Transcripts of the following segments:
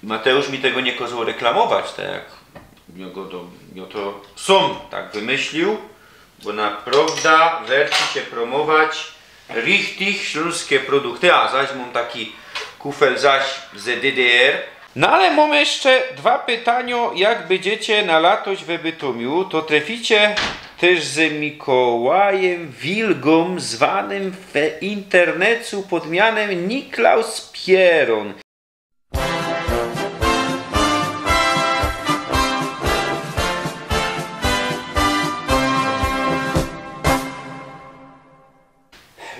Mateusz mi tego nie kazał reklamować, tak jak to sam tak wymyślił, bo naprawdę werci się promować richtig śląskie produkty, a zaś mam taki kufel zaś z DDR. No ale mam jeszcze dwa pytania, jak będziecie na latość we Bytomiu, to traficie też z Mikołajem Wilgą, zwanym w internecie pod mianem Niklaus Pieron.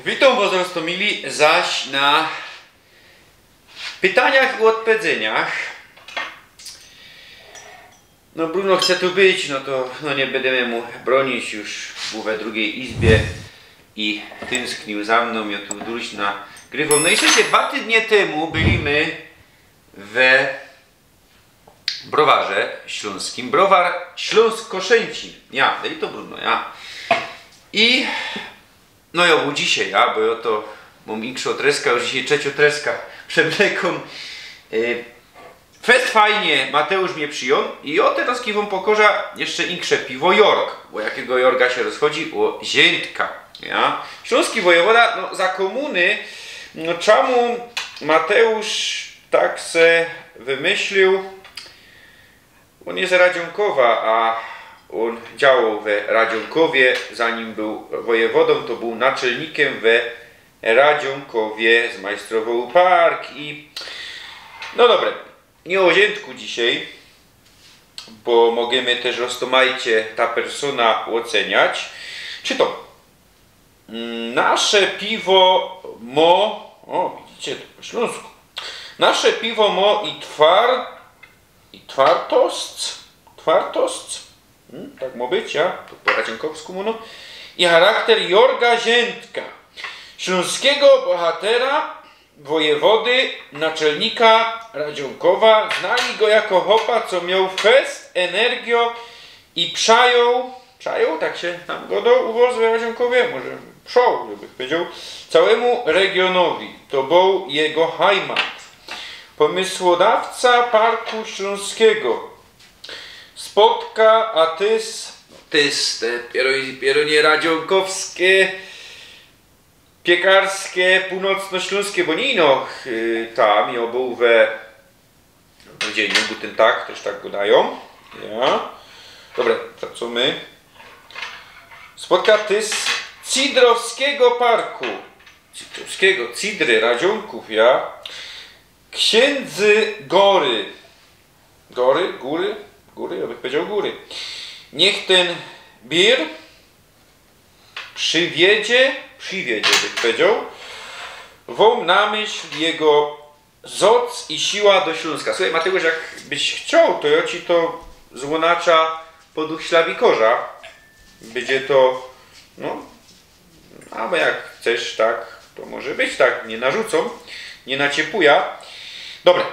Witam was, roztomili, zaś na pytaniach i odpowiedzeniach. No Bruno chce tu być, no to nie będziemy mu bronić, już był we drugiej izbie i tęsknił za mną, ja tu durś nagrywam. No i słuchajcie, 2 tygodnie temu byliśmy w browarze śląskim, browar Śląsk-Koszęcin. Ja, i to Bruno, ja. I no ja był dzisiaj, ja, bo ja to mam inkszą treskę, już dzisiaj trzecią treskę przewleką. Fest fajnie, Mateusz mnie przyjął i ja teraz wam pokorza jeszcze insze piwo Jork, bo jakiego Jorga się rozchodzi? O Ziętka, ja. Śląski wojewoda, no za komuny, no czemu Mateusz tak se wymyślił? On jest z Radzionkowa, a on działał w Radzionkowie, zanim był wojewodą, to był naczelnikiem w Radzionkowie, zmajstrował park i... No dobra, nie o Ziętku dzisiaj, bo możemy też roztomajcie ta persona oceniać. Czy to nasze piwo mo... O, widzicie, to po śląsku. Nasze piwo mo i twartost, tak ma być, ja? To po radzionkowsku no. I charakter Jorga Ziętka, śląskiego bohatera, wojewody, naczelnika Radzionkowa. Znali go jako chopa, co miał fest, energio i przają, tak się tam go do uwozu w Radzionkowie, może przął, żeby powiedział, całemu regionowi. To był jego heimat. Pomysłodawca Parku Śląskiego. Spotka, a tys te pieronie radzionkowskie, piekarskie, północnośląskie, bo nie ino tam, ja był we dzień, Guten Tag, też tak go dają. Ja. Dobra, to co my? Spotka tys Cidrowskiego Parku. Cidry, Radzionków, ja. Księdzy Góry, ja bym powiedział góry. Niech ten bir przywiedzie, bym powiedział, wą na myśl jego zoc i siła do Śląska. Słuchaj Mateusz, jakbyś chciał, to ja ci to złonacza po duch ślawikorza. Będzie to, no, albo jak chcesz, tak, to może być tak, nie narzucą, nie naciepuja. Dobra.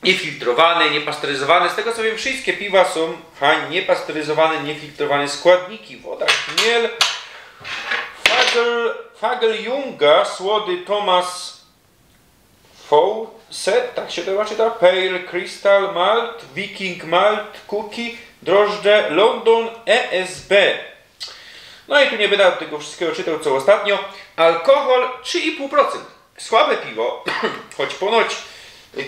Niefiltrowane, niepasteryzowane. Z tego co wiem, wszystkie piwa są niepasteryzowane, niefiltrowane. Składniki: woda, chmiel, Fageljunga, słody Thomas Fawcett, tak się to czyta, Pale Crystal Malt, Viking Malt, Cookie, drożdże, London, ESB. No i tu nie będę tego wszystkiego czytał co ostatnio. Alkohol 3,5%. Słabe piwo, choć ponoć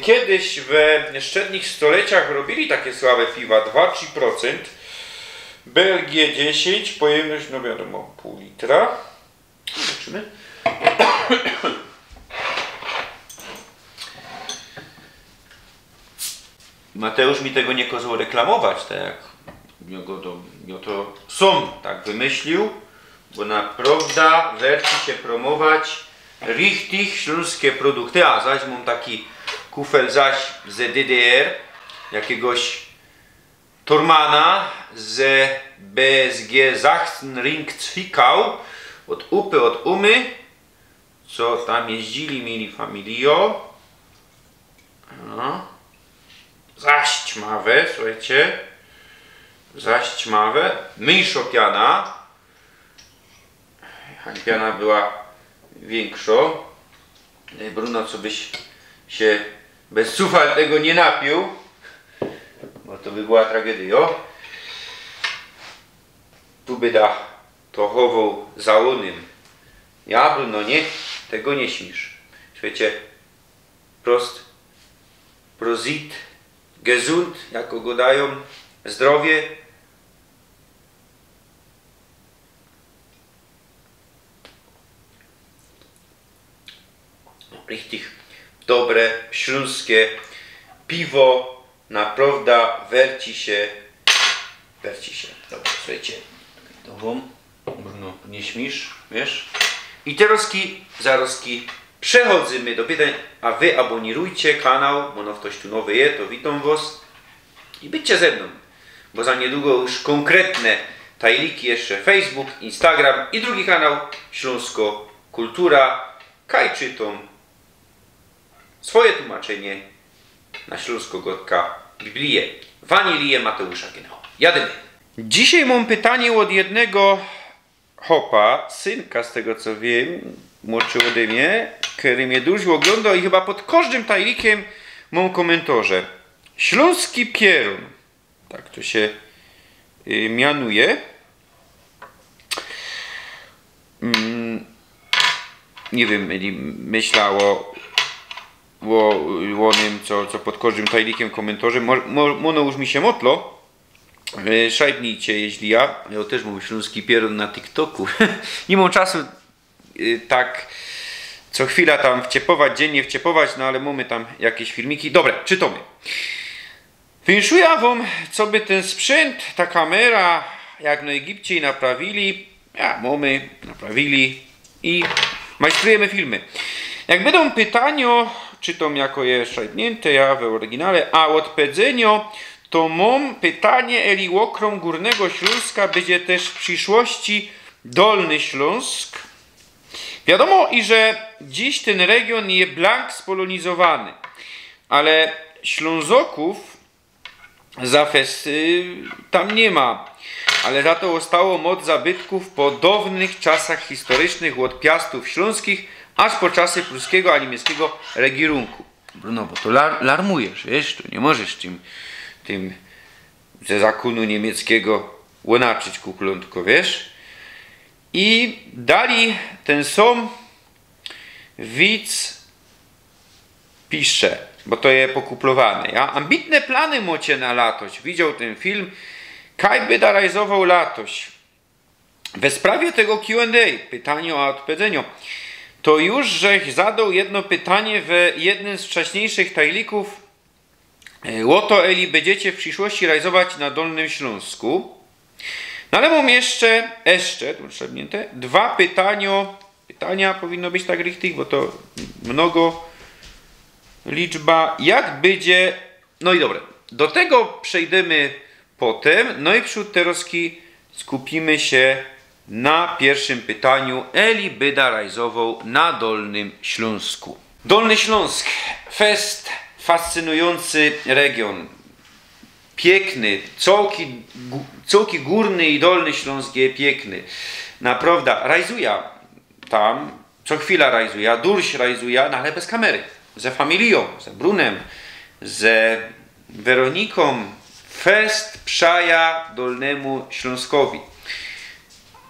kiedyś we szczednich stoleciach robili takie słabe piwa, 2-3%. Belgię 10, pojemność, no wiadomo, pół litra. Zobaczymy. Mateusz mi tego nie kazał reklamować, tak jak to sam tak wymyślił, bo naprawdę werci się promować richtig śląskie produkty, a zaś mam taki kufel zaś z DDR, jakiegoś Tormana z BSG Sachsenring Zwickau, od Upy, od Umy, co tam jeździli, mieli familio. No. Zaśćmawe, słuchajcie, zaśćmawe, mniejsza piana, piana była większa. Bruno, co byś się bez cufal tego nie napił, bo to by była tragedia. Tu by da to chował załonym. Ja, no nie, tego nie śmisz. Wiecie, Prosit, gesund, jak go dają, zdrowie. Richtig dobre, śląskie piwo, naprawdę werci się. Dobra, słuchajcie, no, nie śmisz, wiesz? I teraz zaroski przechodzimy do pytań, a wy abonirujcie kanał, bo no ktoś tu nowy jest, to witam was i bycie ze mną, bo za niedługo już konkretne tajliki jeszcze Facebook, Instagram i drugi kanał Śląsko Kultura. Kaj czytam swoje tłumaczenie na Śląsko-Gotka Biblię Wanilię Mateusza Genau. Jadymy. Dzisiaj mam pytanie od jednego hopa, synka z tego co wiem, młodszy ode mnie, który mnie dużo oglądał i chyba pod każdym tajlikiem mam komentarze. Śląski pierun, tak to się mianuje. Nie wiem, myślało o tym, co pod każdym tajlikiem komentarzem. Mono już mi się motlo. Szajbnijcie, jeśli ja też mówię śląski pierun na TikToku. Nie mam czasu tak co chwila tam wciepować, dziennie wciepować, no ale mamy tam jakieś filmiki. Dobra, czytamy. Wynszuję wam, co by ten sprzęt, ta kamera, jak na Egipcie naprawili. Mamy, naprawili i majstrujemy filmy. Jak będą pytania, czytam jako je szajbnięte, ja w oryginale, a odpowiedzenio to mam pytanie, eli okrom Górnego Śląska będzie też w przyszłości Dolny Śląsk. Wiadomo, i że dziś ten region jest blank spolonizowany, ale Ślązoków tam nie ma, ale za to zostało moc zabytków po dawnych czasach historycznych od Piastów Śląskich aż po czasy pruskiego a niemieckiego regierunku. No bo to larmujesz, wiesz, tu nie możesz tym ze zakonu niemieckiego łonaczyć kuklątko, wiesz? I dali ten sam widz pisze, bo to jest pokuplowane, ja? Ambitne plany macie na latość. Widział ten film, kaj by da realizował latość. We sprawie tego Q&A, pytanie o odpowiedzeniu, to już żeś zadał jedno pytanie w jednym z wcześniejszych tajlików. Łoto eli będziecie w przyszłości realizować na Dolnym Śląsku. No ale mam jeszcze dwa pytania powinno być tak richtig, bo to mnogo liczba, jak będzie, no i dobra, do tego przejdziemy potem, no i przód teroski skupimy się na pierwszym pytaniu, eli byda realizował na Dolnym Śląsku. Dolny Śląsk, fest, fascynujący region, piękny, całki Górny i Dolny Śląsk jest piękny. Naprawdę, realizuje tam, co chwila realizuje, durś realizuje, no ale bez kamery. Ze familią, ze Brunem, ze Weroniką. Fest przaja Dolnemu Śląskowi.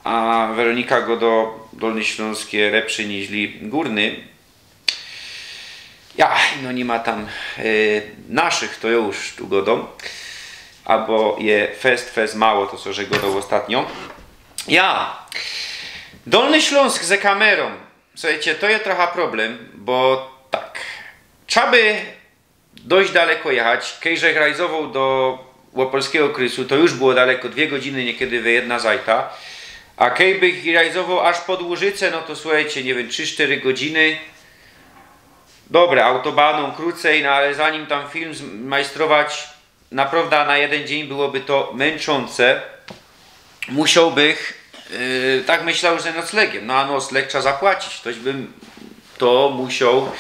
A Weronika go do Dolny Śląsk jest lepszy niż Górny. No nie ma tam naszych, to już tu godą. Albo je fest mało, to co, że godą ostatnio. Dolny Śląsk ze kamerą. Słuchajcie, to jest trochę problem, bo tak, trzeba by dość daleko jechać. Kejżech realizował do Łopolskiego Krysu, to już było daleko, 2 godziny niekiedy we jedna zajta. A kej by realizował aż pod Łużycę, no to słuchajcie, nie wiem, 3-4 godziny. Dobra, autobaną krócej, no ale zanim tam film zmajstrować, naprawdę na jeden dzień byłoby to męczące. Musiałbych, tak myślał, że noclegiem, no a nocleg trzeba zapłacić, ktoś by to musiał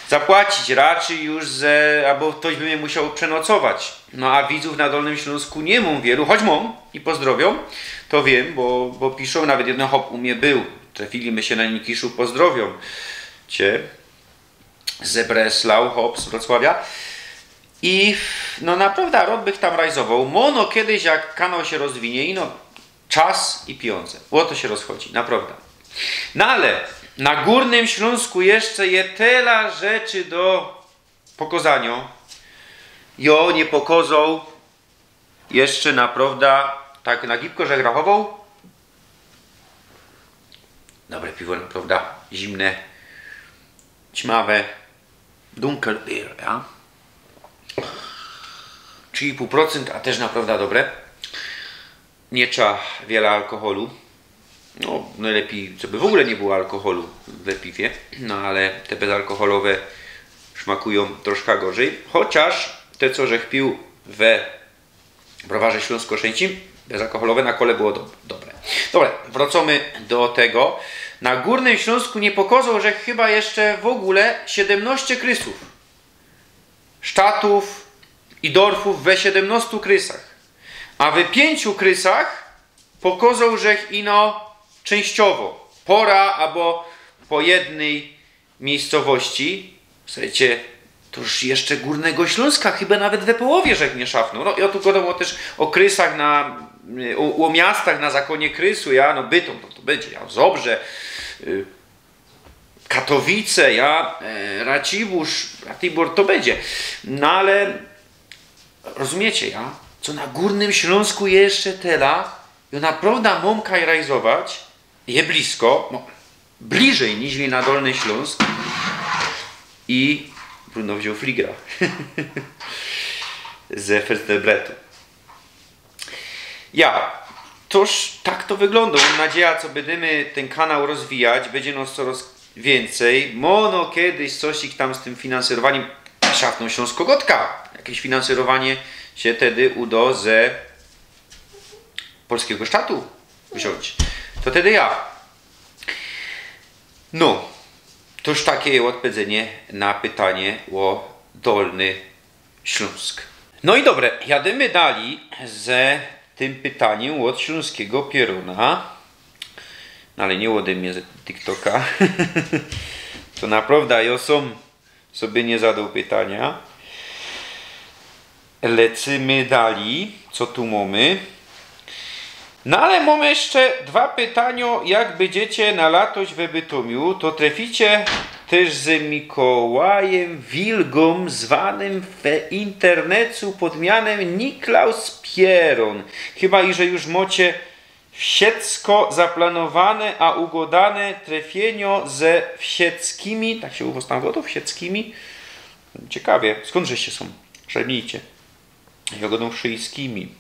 zapłacić raczej już, albo ktoś by mnie musiał przenocować. No a widzów na Dolnym Śląsku nie mam wielu, choć mam i pozdrowią, to wiem, bo piszą, nawet jeden hop u mnie był, trafiliśmy się na Nikiszu, pozdrowią cię. ze Breslau, hop, z Wrocławia. I no naprawdę rok bych tam rajzował. Mono kiedyś jak kanał się rozwinie i no czas i pieniądze. O to się rozchodzi, naprawdę. No ale na Górnym Śląsku jeszcze jest tyle rzeczy do pokazania. Jo nie pokazał jeszcze naprawdę tak na gibko, że grachował. Dobre piwo, naprawdę zimne, ćmawe, Dunkelbier, ja? 3,5%, a też naprawdę dobre. Nie trzeba wiele alkoholu. No, najlepiej, żeby w ogóle nie było alkoholu we piwie. No, ale te bezalkoholowe smakują troszkę gorzej. Chociaż te, co żech pił we browarze śląsko-szczęcim, bezalkoholowe na kole było dobre. Dobra, wracamy do tego. Na Górnym Śląsku nie pokazał, że chyba jeszcze w ogóle 17 krysów. Sztatów i dorfów we 17 krysach. A w 5 krysach pokazał, że ino częściowo. Pora albo po jednej miejscowości. Słuchajcie, to już jeszcze Górnego Śląska chyba nawet we połowie żech nie szafnął. No ja tu gadam też o krysach o miastach na zakonie krysu, ja, no Bytom to będzie, ja, Zobrze, Katowice, ja, Ratibór to będzie. No ale rozumiecie, ja, co na Górnym Śląsku jeszcze tela, ja naprawdę mam kaj rajzować, je blisko, no, bliżej niż na Dolny Śląsk i Bruno wziął fligra ze Festebretu. Ja, toż tak to wygląda. Mam nadzieję, co będziemy ten kanał rozwijać, będzie nas coraz więcej. Mono kiedyś coś ich tam z tym finansowaniem szafną Śląsko-Gotka. Jakieś finansowanie się wtedy uda ze polskiego sztatu wziąć. To wtedy ja. No, toż takie odpowiedzenie na pytanie o Dolny Śląsk. No i dobre, jadymy dalej ze tym pytaniem od śląskiego pieruna. No ale nie ode mnie z TikToka. To naprawdę ja sam sobie nie zadał pytania. Lecimy dalej. Co tu mamy? No ale mamy jeszcze 2 pytania. Jak będziecie na latość we Bytomiu, to traficie też z Mikołajem Wilgom, zwanym w internecie pod mianem Niklaus Pieron. Chyba i że już macie wszystko zaplanowane, a ugodane trafienio ze wsieckimi, tak się u was tam godą, wsieckimi? Ciekawie, skąd żeście są? Szednijcie. Jagodą szyjskimi.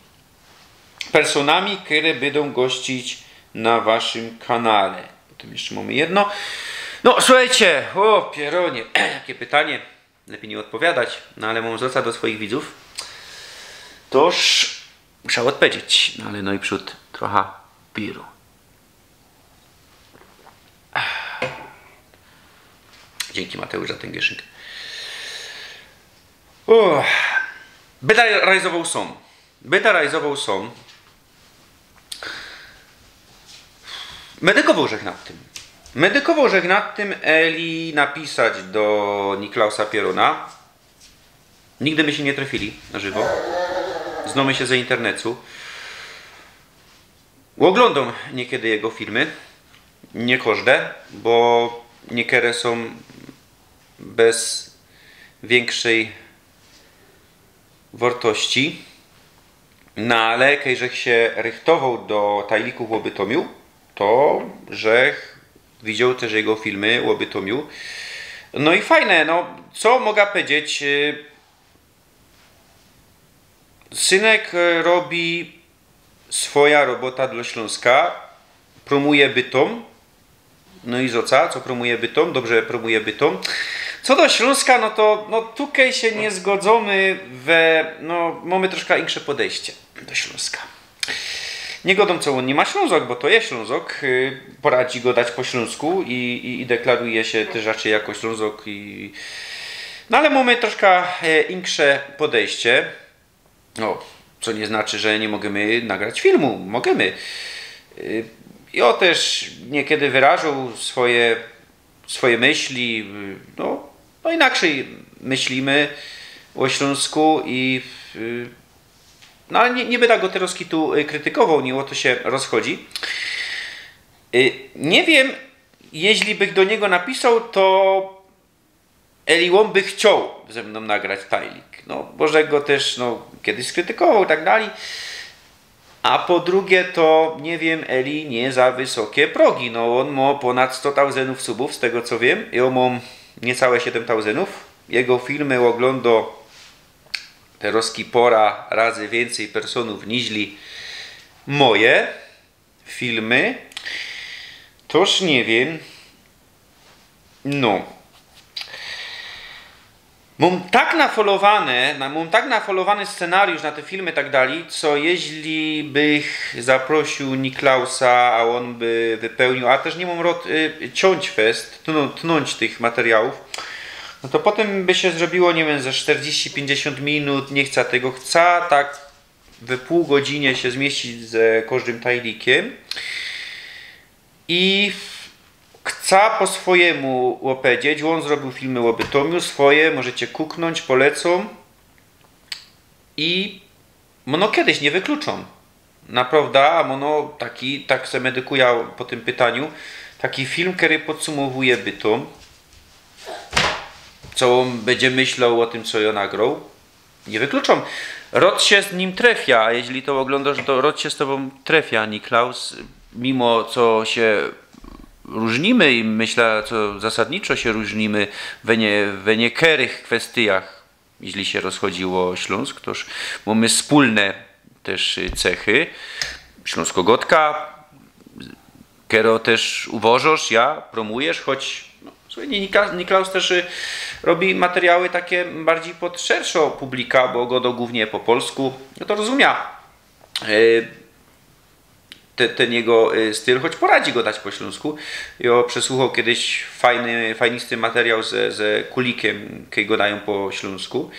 Personami, które będą gościć na waszym kanale. Potem jeszcze mamy jedno. No słuchajcie, o Pieronie, jakie pytanie, lepiej nie odpowiadać, no ale mam zwracać do swoich widzów. Toż muszę odpowiedzieć, no ale no i przód trochę piru. Dzięki Mateusz za ten gieszynk. Beta realizował są. Medykował żech nad tym. Eli napisać do Niklausa Pierona. Nigdy by się nie trafili na żywo. Znamy się ze internetu. Oglądam niekiedy jego filmy. Nie każde, bo niektóre są bez większej wartości. No ale kiedy żech się rychtował do tajlików o Bytomiu, to żech widział też jego filmy o Bytomiu. No i fajne, no co mogę powiedzieć? Synek robi swoja robota dla Śląska, promuje Bytom. No i co promuje Bytom? Dobrze promuje Bytom. Co do Śląska, no to no tutaj się nie zgodzimy no mamy troszkę insze podejście do Śląska. Nie godą co on nie ma Ślązok, bo to jest Ślązok. Poradzi go dać po śląsku i deklaruje się też raczej jako Ślązok. No ale mamy troszkę insze podejście. No, co nie znaczy, że nie możemy nagrać filmu. Możemy. Ja też niekiedy wyrażał swoje myśli. No, no inaczej myślimy o Śląsku i no ale nie będę go teraz tu krytykował, nie o to się rozchodzi. Nie wiem, jeśli bych do niego napisał, to Eli on by chciał ze mną nagrać tajlik. No, Boże go też kiedyś skrytykował i tak dalej. A po drugie to, nie wiem, Eli nie za wysokie progi. No on ma ponad 100 000 subów, z tego co wiem. Ja mam niecałe 7 000. Jego filmy ogląda teraz pora razy więcej personów niźli moje filmy. Toż nie wiem. No. Mam tak nafolowany scenariusz na te filmy i tak dalej, co jeśli bych zaprosił Niklausa, a on by wypełnił, a też nie mam ciąć tnąć tych materiałów, no to potem by się zrobiło, nie wiem, ze 40-50 minut, nie chcę tego, chcę tak w pół godzinie się zmieścić z każdym tajlikiem i chcę po swojemu opowiedzieć. On zrobił filmy o Bytomiu, swoje, możecie kuknąć, polecą i mono kiedyś nie wykluczą. Naprawdę, a mono tak se medykuję po tym pytaniu, taki film, który podsumowuje Bytom, co on będzie myślał o tym, co ja nagrał, nie wykluczą. Rod się z nim trafia, a jeśli to oglądasz, to Rod się z tobą trafia, Niklaus, mimo co się różnimy i myślę, co zasadniczo się różnimy w niektórych kwestiach, jeśli się rozchodziło o Śląsk, toż mamy wspólne też cechy. Śląsko-gotka, kero też uważasz, ja promujesz, choć Niklaus też robi materiały takie bardziej pod szerszą publikę, bo go do głównie po polsku, no to rozumie ten jego styl, choć poradzi go dać po śląsku. Ja przesłuchał kiedyś fajnisty materiał ze Kulikiem, kiedy go dają po śląsku.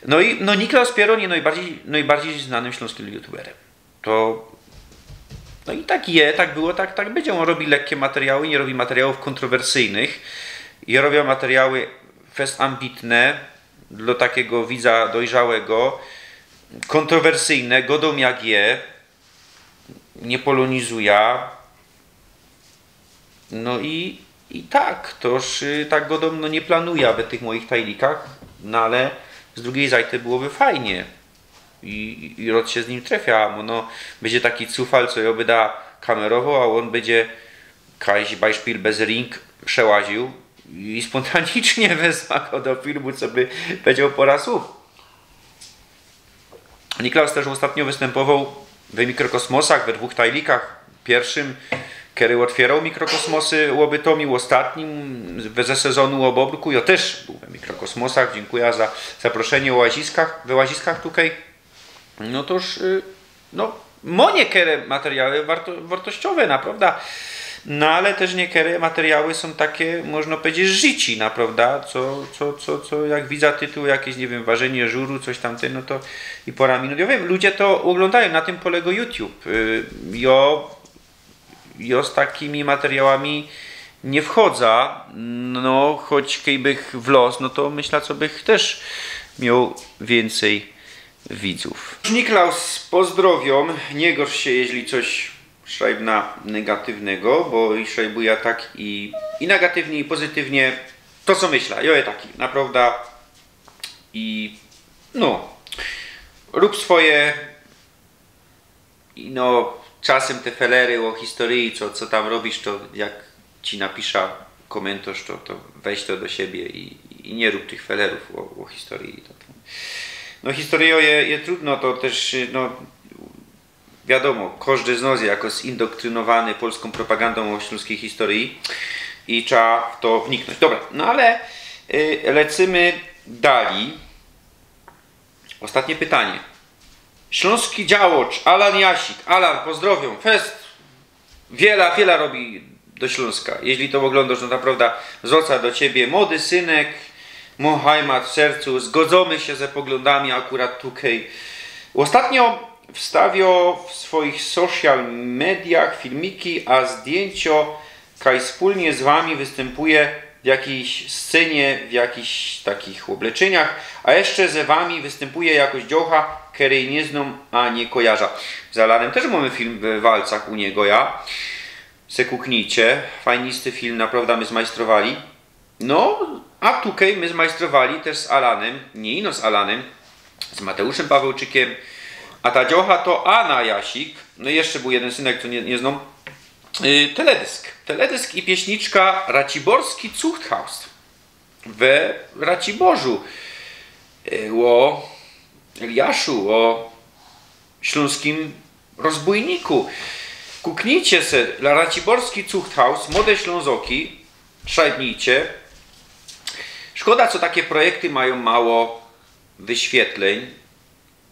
No i Niklaus Pieron jest najbardziej znanym śląskim youtuberem. No i tak było, tak będzie. On robi lekkie materiały, nie robi materiałów kontrowersyjnych. Ja robię materiały fest ambitne, dla takiego widza dojrzałego, kontrowersyjne, godą jak je, nie polonizuje. No i tak, toż tak godą nie planuję w tych moich tajlikach, no ale z drugiej zajty byłoby fajnie. I Rod się z nim trafia, no będzie taki cufal, co ja da kamerowo, a on będzie kaś Beispiel bez ring przełaził i spontanicznie wezwał go do filmu, co by powiedział po raz słów. Niklaus też ostatnio występował w Mikrokosmosach, we 2 tajlikach. Pierwszym, kiedy otwierał Mikrokosmosy o Bytomiu, ostatnim ze sezonu o Bobrku. Ja też był w Mikrokosmosach, dziękuję za zaproszenie we łaziskach tutaj. No toż, niektóre materiały wartościowe, naprawdę. No ale też niektóre materiały są takie, można powiedzieć, życi, naprawdę. Co jak widzę tytuł jakieś, nie wiem, ważenie żuru, coś tamtego, no to i pora minut. Ja wiem, ludzie to oglądają, na tym polega YouTube. Ja z takimi materiałami nie wchodzę, no choć kiedyś w los, no to myślę, co bych też miał więcej widzów. Niklaus, pozdrowiam, nie gorsz się, jeśli coś szajbna negatywnego, bo i szajbuję tak i negatywnie, i pozytywnie to, co myślę. Ja taki, naprawdę. I rób swoje i czasem te felery o historii, co tam robisz, to jak ci napiszę komentarz, to weź to do siebie i nie rób tych felerów o historii. Historię je trudno, to też, wiadomo, każdy z nas jako zindoktrynowany polską propagandą o śląskiej historii i trzeba w to wniknąć. Dobra, ale lecimy dalej. Ostatnie pytanie. Śląski działacz Alan Jasik. Alan, pozdrowiam. Fest wiele robi do Śląska. Jeśli to oglądasz, no naprawdę zwraca do ciebie. Młody synek, mo heimat w sercu. Zgodzimy się ze poglądami akurat tutaj. Ostatnio wstawił w swoich social mediach filmiki, a zdjęcio, kaj wspólnie z wami występuje w jakiejś scenie, w jakichś takich obleczeniach, a jeszcze ze wami występuje jakoś dziołcha, której nie znam, a nie kojarza. Z Alanem też mamy film w walcach u niego, ja. Se kuknijcie, fajnisty film, naprawdę my zmajstrowali. No, a tutaj my zmajstrowali też z Alanem, nie ino z Alanem, z Mateuszem Pawełczykiem, a ta dziocha to Anna Jasik, no i jeszcze był jeden synek, co nie znam, teledysk i pieśniczka Raciborski Zuchthaus w Raciborzu o Eliaszu, o śląskim rozbójniku. Kuknijcie se Raciborski Zuchthaus, młode Ślązoki, szajbnijcie. Szkoda, co takie projekty mają mało wyświetleń.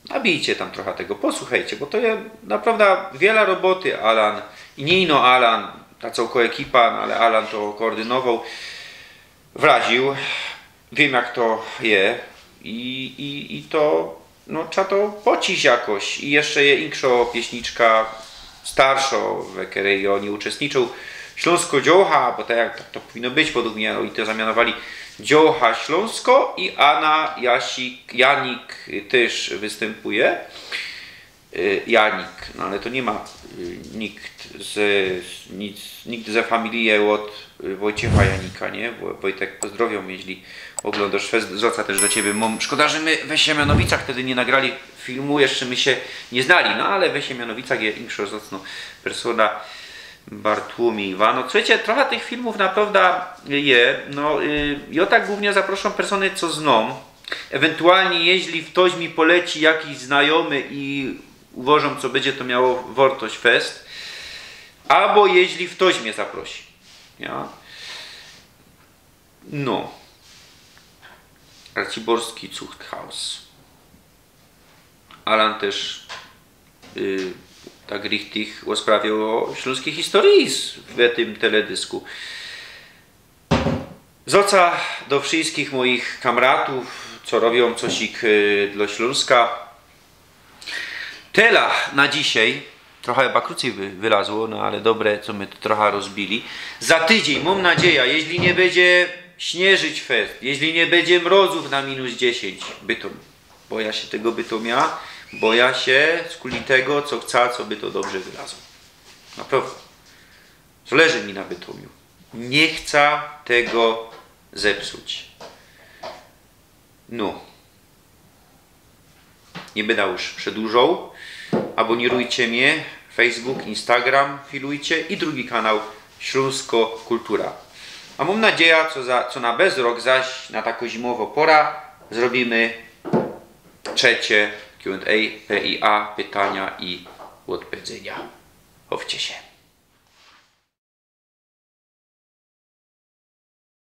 Nabijcie tam trochę tego, posłuchajcie, bo to jest naprawdę wiele roboty. Alan, i nie ino Alan, ta całka ekipa, no ale Alan to koordynował, wraził. Wiem, jak to jest i to, no trzeba to pocić jakoś. I jeszcze je inkszo pieśniczka starszo, w której oni uczestniczą. Śląsko dziołcha, bo tak jak to powinno być według mnie, i to zamianowali dziołcha Śląsko i Anna Janik też występuje. Janik, no ale to nie ma nikt ze familii od Wojciecha Janika, nie? Wojtek, pozdrowią, jeśli oglądasz fest, zwraca też do ciebie. Szkoda, że my we Siemianowicach wtedy nie nagrali filmu, jeszcze my się nie znali, no ale we Siemianowicach jest inkszo zacno persona Bartłomiej Iwano. Słuchajcie, trochę tych filmów naprawdę je. No, ja tak głównie zapraszam persony, co znam. Ewentualnie, jeśli ktoś mi poleci jakiś znajomy i uważam, co będzie to miało wartość fest, albo jeśli ktoś mnie zaprosi. Ja? No. Raciborski Zuchthaus. Alan też tak richtig rozprawiał o śląskiej historii w tym teledysku. Zoca do wszystkich moich kamratów, co robią cosik dla Śląska. Tela na dzisiaj. Trochę chyba krócej wylazło, no ale dobre, co my tu trochę rozbili. Za tydzień, mam nadzieję, jeśli nie będzie śnieżyć fest, jeśli nie będzie mrozów na -10, bytom, boję się tego bytomia, boję się skuli tego, co chcę, co by to dobrze wylazło. Naprawdę. Zależy mi na Bytomiu. Nie chcę tego zepsuć. No. Nie będę już przedłużał. Abonirujcie mnie. Facebook, Instagram, filujcie i drugi kanał Śląsko Kultura. A mam nadzieję, co na bezrok, zaś na taką zimową pora zrobimy trzecie Q&A, PIA, pytania i odpowiedzenia. Chowcie się.